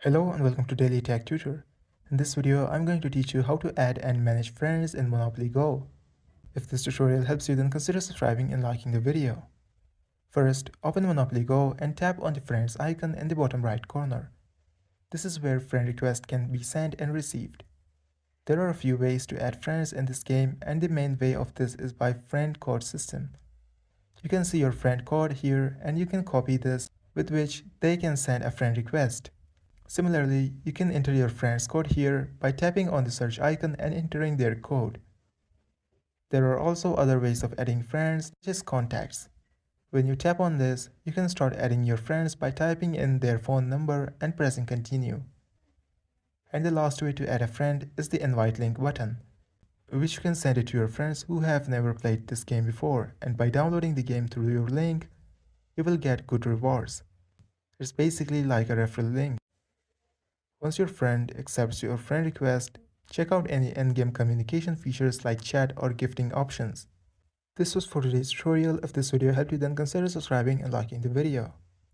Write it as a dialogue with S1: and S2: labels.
S1: Hello and welcome to Daily Tech Tutor. In this video, I'm going to teach you how to add and manage friends in Monopoly Go. If this tutorial helps you, then consider subscribing and liking the video. First, open Monopoly Go and tap on the friends icon in the bottom right corner. This is where friend requests can be sent and received. There are a few ways to add friends in this game, and the main way of this is by friend code system. You can see your friend code here, and you can copy this, with which they can send a friend request. Similarly, you can enter your friend's code here by tapping on the search icon and entering their code. There are also other ways of adding friends, such as contacts. When you tap on this, you can start adding your friends by typing in their phone number and pressing continue. And the last way to add a friend is the invite link button, which you can send it to your friends who have never played this game before, and by downloading the game through your link, you will get good rewards. It's basically like a referral link. Once your friend accepts your friend request, check out any in-game communication features like chat or gifting options. This was for today's tutorial. If this video helped you, then consider subscribing and liking the video.